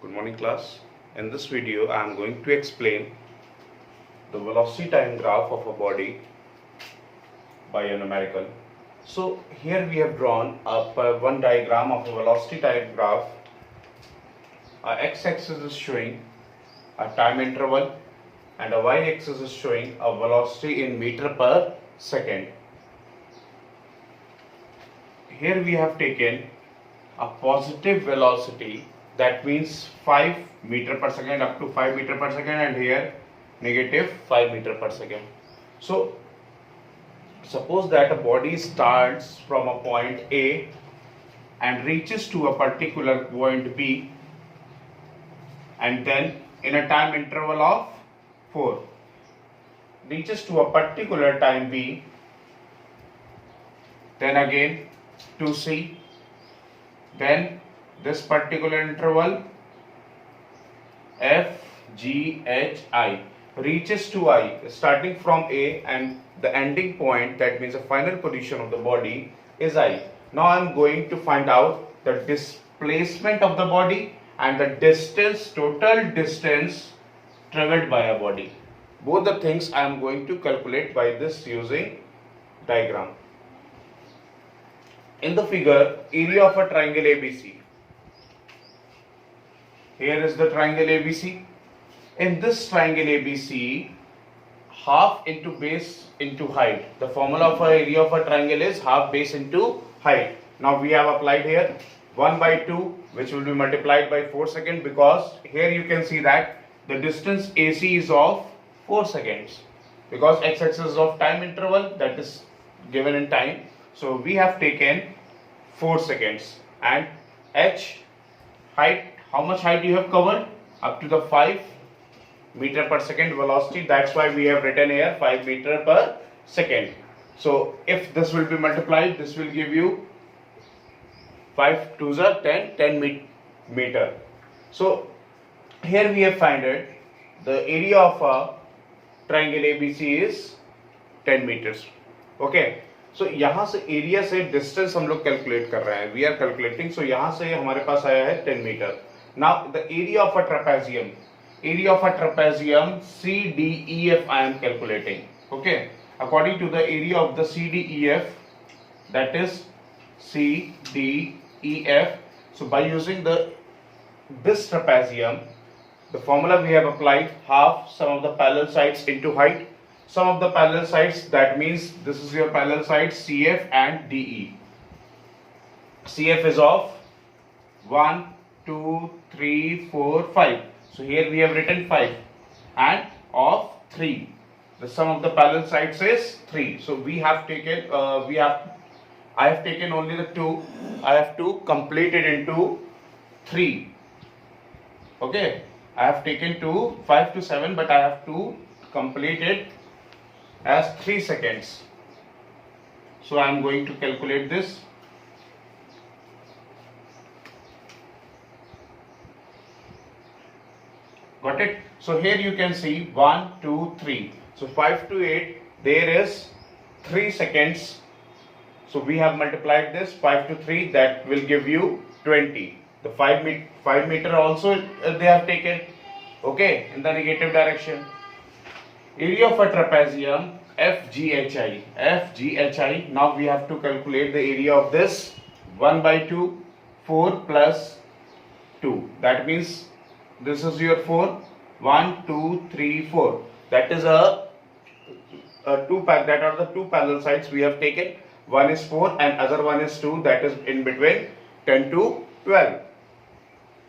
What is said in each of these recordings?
Good morning class. In this video I am going to explain the velocity time graph of a body by a numerical. So here we have drawn up one diagram of a velocity time graph. A x-axis is showing a time interval and a y-axis is showing a velocity in meter per second. Here we have taken a positive velocity, that means 5 meter per second up to 5 meter per second, and here negative 5 meter per second. So suppose that a body starts from a point A and reaches to a particular point B, and then in a time interval of 4 reaches to a particular time B, then again to C, then this particular interval F, G, H, I reaches to I, starting from A, and the ending point, that means the final position of the body, is I. Now I am going to find out the displacement of the body and the distance, total distance traveled by a body. Both the things I am going to calculate by this using diagram. In the figure, area of a triangle ABC. Here is the triangle ABC. In this triangle ABC, half into base into height. The formula of area of a triangle is half base into height. Now we have applied here 1 by 2, which will be multiplied by 4 seconds, because here you can see that the distance AC is of 4 seconds, because x-axis is of time interval, that is given in time. So we have taken 4 seconds. And H, height, how much height you have covered? Up to the 5 meter per second velocity. That's why we have written here 5 meter per second. So if this will be multiplied, this will give you 5 to the 10 meter. So here we have found it, the area of a triangle ABC is 10 meters. Okay. So यहाँ से area से distance हम लोग calculate कर रहे हैं, we are calculating. सो यहाँ से हमारे पास आया है 10 metre. Now the area of a trapezium, area of a trapezium CDEF I am calculating. Okay, according to the area of the CDEF, that is CDEF. So by using this trapezium, the formula we have applied, half sum of the parallel sides into height. Sum of the parallel sides, that means this is your parallel sides CF and DE. CF is of 1, 2, 3, 4, 5. So here we have written 5, and of 3. The sum of the parallel sides is 3. So we have taken, I have taken only the 2. I have to complete it into 3. Okay, I have taken 2, 5 to 7, but I have to complete it as 3 seconds. So I am going to calculate this. Got it? So here you can see 1, 2, 3. So 5 to 8, there is 3 seconds. So we have multiplied this 5 to 3, that will give you 20. The 5 meter also they have taken, okay, in the negative direction. Area of a trapezium FGHI. FGHI. Now we have to calculate the area of this 1 by 2, 4 plus 2. That means this is your 4, 1, 2, 3, 4. That is that are the two parallel sides we have taken. One is 4 and other one is 2. That is in between 10 to 12.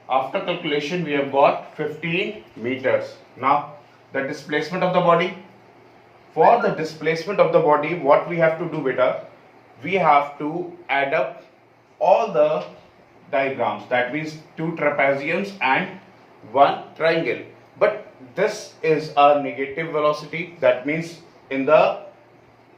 After calculation, we have got 15 meters. Now the displacement of the body. For the displacement of the body, what we have to do, beta? We have to add up all the diagrams. That means 2 trapeziums and 1 triangle. But this is a negative velocity, that means in the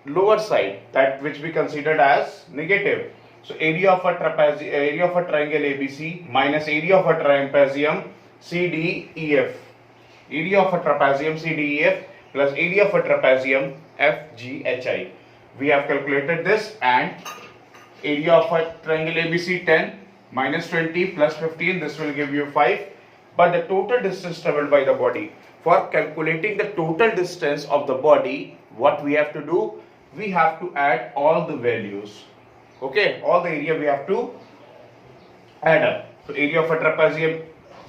lower side, that which we considered as negative. So area of a triangle ABC minus area of a trapezium CDEF. Area of a trapezium CDEF plus area of a trapezium FGHI. We have calculated this, and area of a triangle ABC 10 minus 20 plus 15, this will give you 5. but the total distance traveled by the body. For calculating the total distance of the body, what we have to do? We have to add all the values. Okay, all the area we have to add up. So area of a trapezium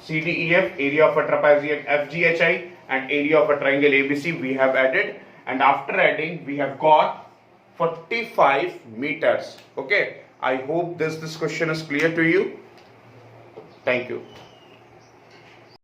CDEF, area of a trapezium FGHI, and area of a triangle ABC we have added, and after adding we have got 45 meters. Okay, I hope this question is clear to you. Thank you.